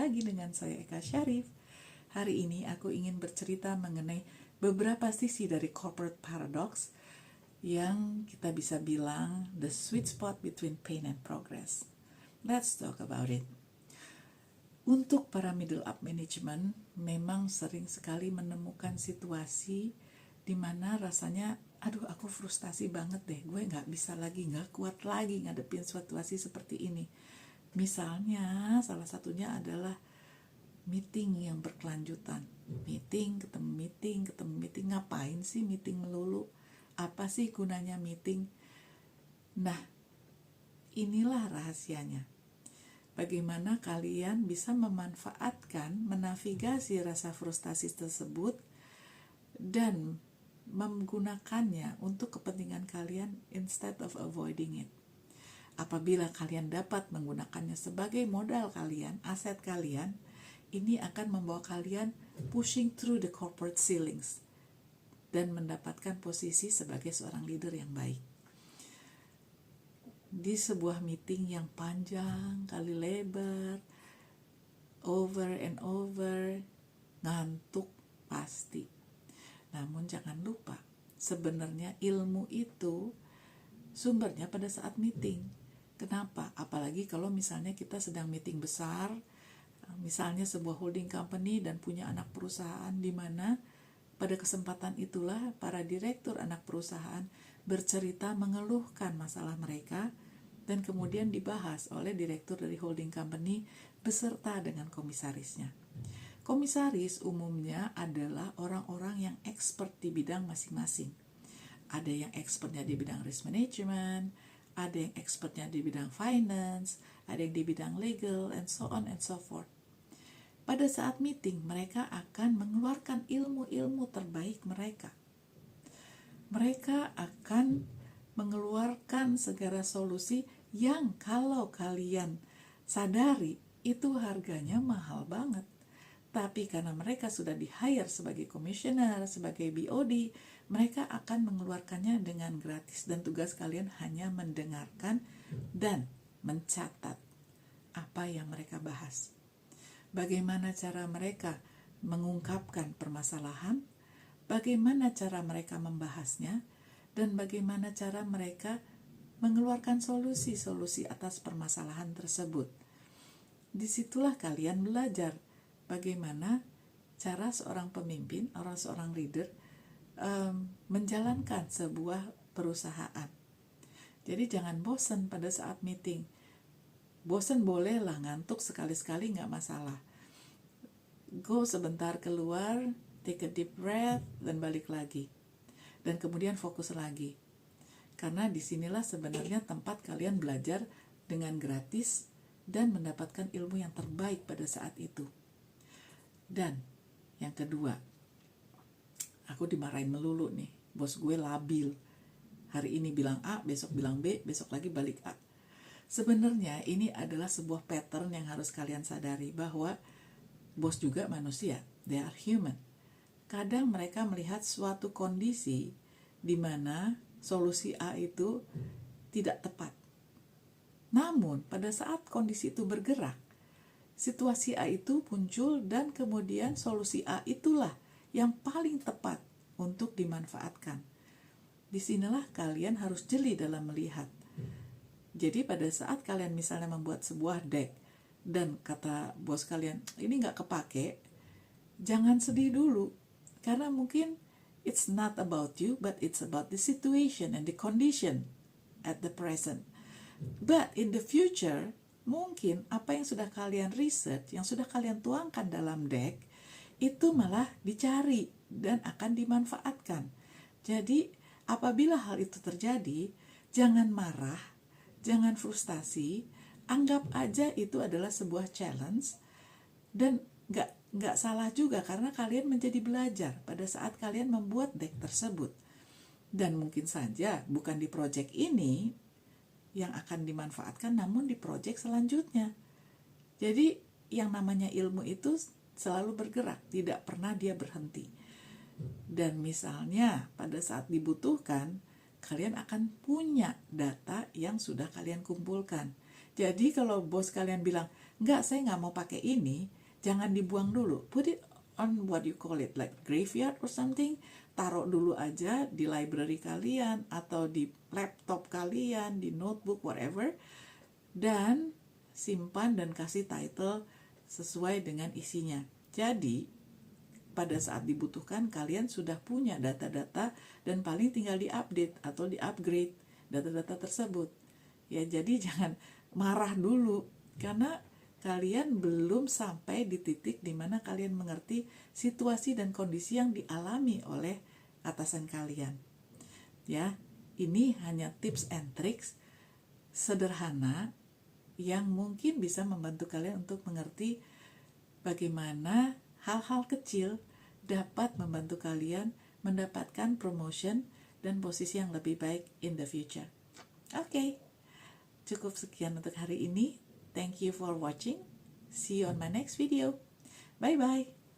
lagi dengan saya Eka Syarif. Hari ini aku ingin bercerita mengenai beberapa sisi dari corporate paradox yang kita bisa bilang the sweet spot between pain and progress. Let's talk about it. Untuk para middle up management, memang sering sekali menemukan situasi di mana rasanya, aduh aku frustasi banget deh, gue gak bisa lagi, gak kuat lagi ngadepin situasi seperti ini. Misalnya, salah satunya adalah meeting yang berkelanjutan. Meeting, ketemu meeting. Ngapain sih meeting melulu? Apa sih gunanya meeting? Nah, inilah rahasianya. Bagaimana kalian bisa memanfaatkan, menavigasi rasa frustasi tersebut dan menggunakannya untuk kepentingan kalian instead of avoiding it. Apabila kalian dapat menggunakannya sebagai modal kalian, aset kalian, ini akan membawa kalian pushing through the corporate ceilings dan mendapatkan posisi sebagai seorang leader yang baik. Di sebuah meeting yang panjang kali lebar, over and over, ngantuk pasti. Namun jangan lupa, sebenarnya ilmu itu sumbernya pada saat meeting. Kenapa? Apalagi kalau misalnya kita sedang meeting besar, misalnya sebuah holding company dan punya anak perusahaan di mana pada kesempatan itulah para direktur anak perusahaan bercerita mengeluhkan masalah mereka dan kemudian dibahas oleh direktur dari holding company beserta dengan komisarisnya. Komisaris umumnya adalah orang-orang yang expert di bidang masing-masing. Ada yang expertnya di bidang risk management, ada yang expertnya di bidang finance, ada yang di bidang legal, and so on and so forth. Pada saat meeting, mereka akan mengeluarkan ilmu-ilmu terbaik mereka. Mereka akan mengeluarkan segala solusi yang kalau kalian sadari, itu harganya mahal banget. Tapi karena mereka sudah di-hire sebagai commissioner, sebagai BOD, mereka akan mengeluarkannya dengan gratis dan tugas kalian hanya mendengarkan dan mencatat apa yang mereka bahas. Bagaimana cara mereka mengungkapkan permasalahan, bagaimana cara mereka membahasnya, dan bagaimana cara mereka mengeluarkan solusi-solusi atas permasalahan tersebut. Disitulah kalian belajar bagaimana cara seorang pemimpin, seorang leader menjalankan sebuah perusahaan. Jadi jangan bosan pada saat meeting. Bosan bolehlah, ngantuk sekali-sekali gak masalah. Go sebentar keluar, take a deep breath, dan balik lagi. Dan kemudian fokus lagi. Karena disinilah sebenarnya tempat kalian belajar dengan gratis dan mendapatkan ilmu yang terbaik pada saat itu. Dan yang kedua, aku dimarahin melulu nih, bos gue labil. Hari ini bilang A, besok bilang B, besok lagi balik A. Sebenarnya ini adalah sebuah pattern yang harus kalian sadari bahwa bos juga manusia, they are human. Kadang mereka melihat suatu kondisi di mana solusi A itu tidak tepat. Namun pada saat kondisi itu bergerak, situasi A itu muncul dan kemudian solusi A itulah yang paling tepat untuk dimanfaatkan. Disinilah kalian harus jeli dalam melihat. Jadi pada saat kalian misalnya membuat sebuah deck dan kata bos kalian ini gak kepake, jangan sedih dulu. Karena mungkin it's not about you, but it's about the situation and the condition at the present. But in the future, mungkin apa yang sudah kalian research, yang sudah kalian tuangkan dalam deck, itu malah dicari dan akan dimanfaatkan. Jadi apabila hal itu terjadi, jangan marah, jangan frustasi, anggap aja itu adalah sebuah challenge dan gak salah juga karena kalian menjadi belajar pada saat kalian membuat deck tersebut. Dan mungkin saja bukan di project ini yang akan dimanfaatkan, namun di project selanjutnya. Jadi yang namanya ilmu itu selalu bergerak, tidak pernah dia berhenti. Dan misalnya pada saat dibutuhkan, kalian akan punya data yang sudah kalian kumpulkan. Jadi kalau bos kalian bilang, enggak, saya nggak mau pakai ini, Jangan dibuang dulu. Put it on what you call it, like graveyard or something. Taruh dulu aja di library kalian atau di laptop kalian, di notebook, whatever. Dan simpan dan kasih title sesuai dengan isinya. Jadi pada saat dibutuhkan kalian sudah punya data-data dan paling tinggal diupdate atau diupgrade data-data tersebut. Ya, jadi jangan marah dulu karena kalian belum sampai di titik di mana kalian mengerti situasi dan kondisi yang dialami oleh atasan kalian. Ya, ini hanya tips and tricks sederhana yang mungkin bisa membantu kalian untuk mengerti bagaimana hal-hal kecil dapat membantu kalian mendapatkan promotion dan posisi yang lebih baik in the future. Oke, cukup sekian untuk hari ini. Thank you for watching. See you on my next video. Bye-bye.